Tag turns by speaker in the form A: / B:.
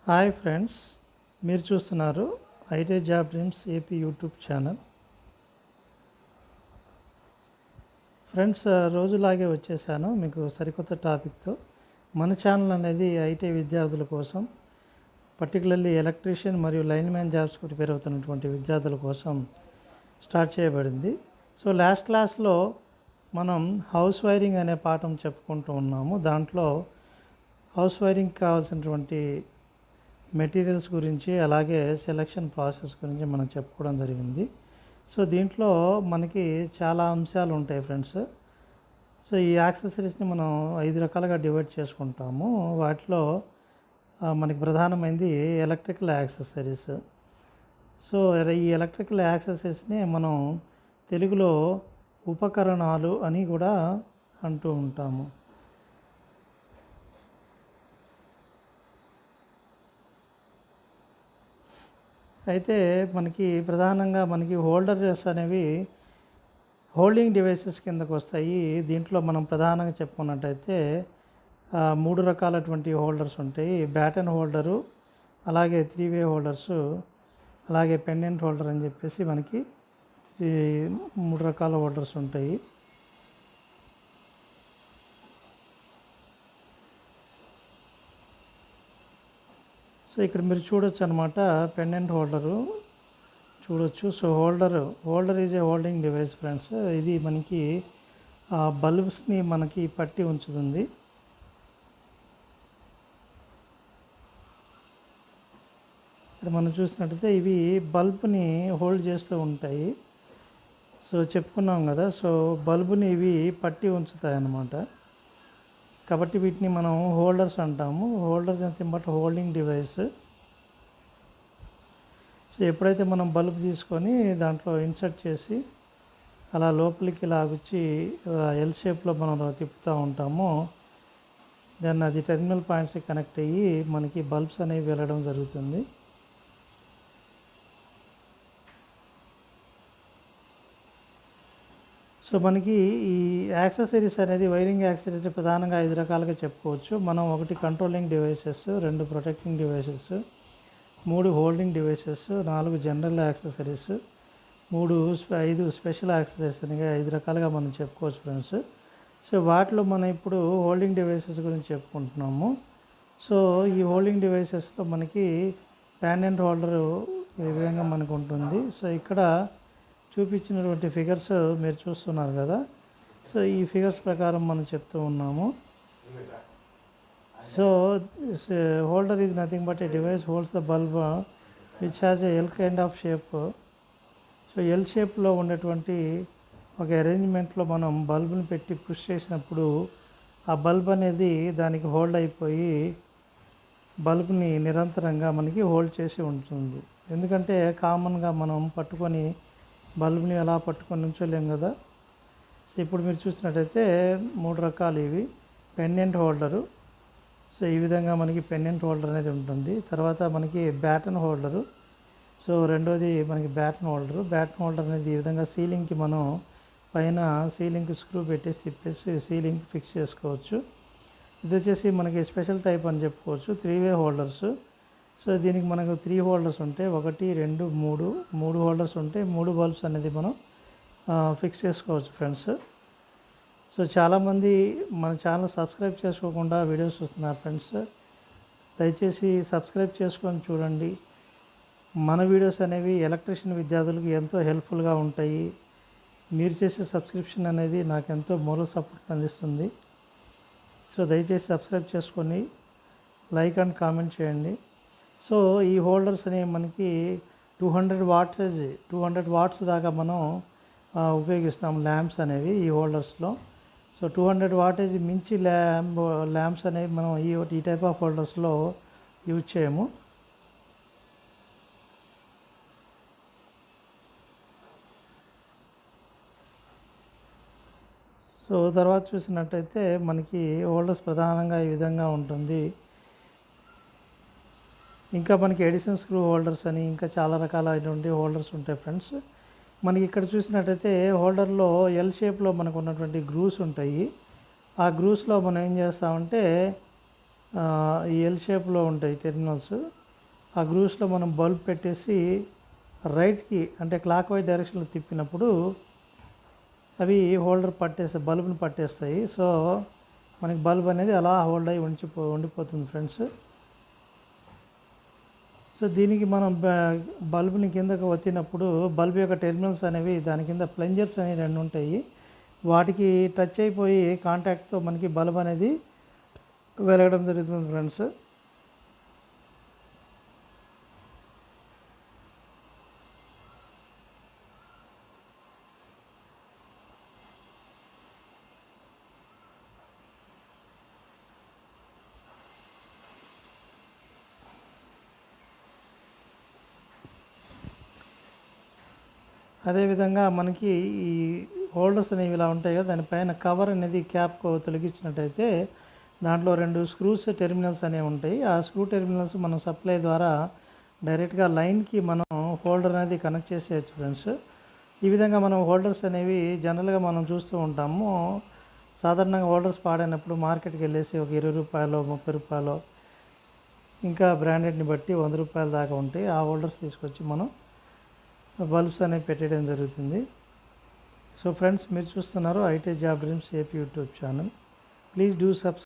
A: Hi friends, మీరు చూస్తున్నారు IT job dreams AP YouTube channel. Friends, రోజులాగే వచ్చేసాను మీకు సరికొత్త టాపిక్తో. మన ఛానల్ అనేది ఐటీ విద్యార్థుల కోసం, పర్టికులర్లీ ఎలక్ట్రీషియన్ మరియు లైన్మ్యాన్ జాబ్స్ ప్రిపేర్ అవుతున్నటువంటి విద్యార్థుల కోసం స్టార్ట్ చేయబడింది. సో లాస్ట్ క్లాస్లో మనం హౌస్ వైరింగ్ అనే పాఠం చెప్పుకుంటూ ఉన్నాము. దాంట్లో హౌస్ వైరింగ్ కావాల్సినటువంటి మెటీరియల్స్ గురించి, అలాగే సెలక్షన్ ప్రాసెస్ గురించి మనం చెప్పుకోవడం జరిగింది. సో దీంట్లో మనకి చాలా అంశాలు ఉంటాయి ఫ్రెండ్స్. సో ఈ యాక్సెసరీస్ని మనం 5 రకాలుగా డివైడ్ చేసుకుంటాము. వాటిలో మనకి ప్రధానమైనది ఎలక్ట్రికల్ యాక్సెసరీస్. సో ఈ ఎలక్ట్రికల్ యాక్సెసరీస్ని మనం తెలుగులో ఉపకరణాలు అని కూడా అంటూ ఉంటాము. అయితే మనకి ప్రధానంగా హోల్డర్స్ అనేవి హోల్డింగ్ డివైసెస్ కిందకు వస్తాయి. దీంట్లో మనం ప్రధానంగా చెప్పుకున్నట్టయితే 3 రకాలటువంటి హోల్డర్స్ ఉంటాయి. బ్యాటన్ హోల్డరు, అలాగే 3-వే హోల్డర్సు, అలాగే పెండెంట్ హోల్డర్ అని చెప్పేసి మనకి ఈ 3 రకాల హోల్డర్స్ ఉంటాయి. సో ఇక్కడ మీరు చూడొచ్చు అనమాట, పెండెంట్ హోల్డరు చూడొచ్చు. So holder is a holding device friends. ఇది మనకి బల్బ్స్ని మనకి పట్టి ఉంచుతుంది. ఇక్కడ మనం చూసినట్టయితే ఇవి బల్బ్ని హోల్డ్ చేస్తూ ఉంటాయి. సో చెప్పుకున్నాం కదా, సో బల్బుని ఇవి పట్టి ఉంచుతాయి అన్నమాట. కాబట్టి వీటిని మనం హోల్డర్స్ అంటాము. Holders nothing but holding device. So ఎప్పుడైతే మనం బల్బ్ తీసుకొని దాంట్లో ఇన్సర్ట్ చేసి అలా లోపలికి లాగుచ్చి ఎల్ షేప్లో మనం తిప్పుతూ ఉంటామో, దాన్ని అది టెర్మినల్ పాయింట్స్కి కనెక్ట్ అయ్యి మనకి బల్బ్స్ అనేవి వెళ్ళడం జరుగుతుంది. సో మనకి ఈ యాక్సెసరీస్ అనేది, వైరింగ్ యాక్సెసరీస్ ప్రధానంగా 5 రకాలుగా చెప్పుకోవచ్చు మనం. 1 controlling devices, 2 protecting devices, 3 holding devices, 4 general accessories, 5 special accessories అని 5 రకాలుగా మనం చెప్పుకోవచ్చు ఫ్రెండ్స్. సో వాటిలో మనం ఇప్పుడు హోల్డింగ్ డివైసెస్ గురించి చెప్పుకుంటున్నాము. సో ఈ హోల్డింగ్ డివైసెస్లో మనకి పెండెంట్ హోల్డర్ ఈ విధంగా మనకు ఉంటుంది. సో ఇక్కడ చూపించినటువంటి ఫిగర్స్ మీరు చూస్తున్నారు కదా. సో ఈ ఫిగర్స్ ప్రకారం మనం చెప్తూ ఉన్నాము. So holder is nothing but A device holds the bulb which has a L kind of shape. So L షేప్లో ఉన్నటువంటి ఒక అరేంజ్మెంట్లో మనం బల్బ్ని పెట్టి పుష్ చేసినప్పుడు ఆ బల్బ్ అనేది దానికి హోల్డ్ అయిపోయి బల్బ్ని నిరంతరంగా మనకి హోల్డ్ చేసి ఉంటుంది. ఎందుకంటే కామన్గా మనం పట్టుకొని బల్బ్ని అలా పట్టుకొని ఉంచలేం కదా. సో ఇప్పుడు మీరు చూసినట్టయితే 3 రకాలు ఇవి. పెండెంట్ హోల్డరు, సో ఈ విధంగా మనకి పెండెంట్ హోల్డర్ అనేది ఉంటుంది. తర్వాత మనకి బ్యాటన్ హోల్డరు. సో రెండోది మనకి బ్యాటన్ హోల్డర్ అనేది ఈ విధంగా సీలింగ్కి మనం పైన సీలింగ్కి స్క్రూ పెట్టేసి తిప్పేసి సీలింగ్కి ఫిక్స్ చేసుకోవచ్చు. ఇది వచ్చేసి మనకి స్పెషల్ టైప్ అని చెప్పుకోవచ్చు, 3-వే హోల్డర్స్. సో దీనికి మనకు 3 హోల్డర్స్ ఉంటాయి. 1, 2, 3 హోల్డర్స్ ఉంటాయి. 3 బల్బ్స్ అనేది మనం ఫిక్స్ చేసుకోవచ్చు ఫ్రెండ్స్. సో చాలామంది మన ఛానల్ సబ్స్క్రైబ్ చేసుకోకుండా వీడియోస్ చూస్తున్నారు ఫ్రెండ్స్. దయచేసి సబ్స్క్రైబ్ చేసుకొని చూడండి. మన వీడియోస్ అనేవి ఎలక్ట్రీషియన్ విద్యార్థులకు ఎంతో హెల్ప్ఫుల్గా ఉంటాయి. మీరు చేసే సబ్స్క్రిప్షన్ అనేది నాకు ఎంతో మోరల్ సపోర్ట్ అందిస్తుంది. సో దయచేసి సబ్స్క్రైబ్ చేసుకొని లైక్ అండ్ కామెంట్ చేయండి. సో ఈ హోల్డర్స్ అనేవి మనకి 200 వాట్స్ దాకా మనం ఉపయోగిస్తాం ల్యాంప్స్ అనేవి ఈ హోల్డర్స్లో. సో 200 వాటేజ్ మించి ల్యాంప్స్ అనేవి మనం ఈ టైప్ ఆఫ్ హోల్డర్స్లో యూజ్ చేయము. సో తర్వాత చూసినట్టయితే మనకి హోల్డర్స్ ప్రధానంగా ఈ విధంగా ఉంటుంది. ఇంకా మనకి ఎడిషన్ స్క్రూ హోల్డర్స్ అని ఇంకా చాలా రకాలైనటువంటి హోల్డర్స్ ఉంటాయి ఫ్రెండ్స్. మనకి ఇక్కడ చూసినట్టయితే హోల్డర్లో ఎల్ షేప్లో మనకు ఉన్నటువంటి గ్రూవ్స్ ఉంటాయి. ఆ గ్రూవ్స్లో మనం ఏం చేస్తామంటే ఈ ఎల్ షేప్లో ఉంటాయి టెర్మినల్స్. ఆ గ్రూవ్స్లో మనం బల్బ్ పెట్టేసి రైట్కి అంటే క్లాక్ వైజ్ డైరెక్షన్లో తిప్పినప్పుడు అవి హోల్డర్ బల్బ్ని పట్టేస్తాయి. సో మనకి బల్బ్ అనేది అలా హోల్డ్ అయ్యి ఉండిపోతుంది ఫ్రెండ్స్. సో దీనికి మనం బల్బుని కిందకు వచ్చినప్పుడు బల్బ్ యొక్క టెర్మినల్స్ అనేవి దాని కింద ప్లంజర్స్ అనేవి 2 ఉంటాయి. వాటికి టచ్ అయిపోయి కాంటాక్ట్తో మనకి బల్బ్ అనేది వెలగడం జరుగుతుంది ఫ్రెండ్స్. అదేవిధంగా మనకి ఈ హోల్డర్స్ అనేవి ఇలా ఉంటాయి కదా, దానిపైన కవర్ అనేది క్యాప్ తొలగించినట్టయితే దాంట్లో 2 స్క్రూస్ టెర్మినల్స్ అనేవి ఉంటాయి. ఆ స్క్రూ టెర్మినల్స్ మనం సప్లై ద్వారా డైరెక్ట్గా లైన్కి మనం హోల్డర్ అనేది కనెక్ట్ చేసేయచ్చు ఫ్రెండ్స్. ఈ విధంగా మనం హోల్డర్స్ అనేవి జనరల్గా మనం చూస్తూ ఉంటాము. సాధారణంగా హోల్డర్స్ పాడైనప్పుడు మార్కెట్కి వెళ్ళేసి ఒక 20 రూపాయలు 30 రూపాయలు ఇంకా బ్రాండెడ్ని బట్టి 100 రూపాయల దాకా ఉంటాయి. ఆ హోల్డర్స్ తీసుకొచ్చి మనం బల్బ్స్ అనేవి పెట్టడం జరుగుతుంది. సో ఫ్రెండ్స్, మీరు చూస్తున్నారు IT job dreams AP YouTube channel. Please do subscribe.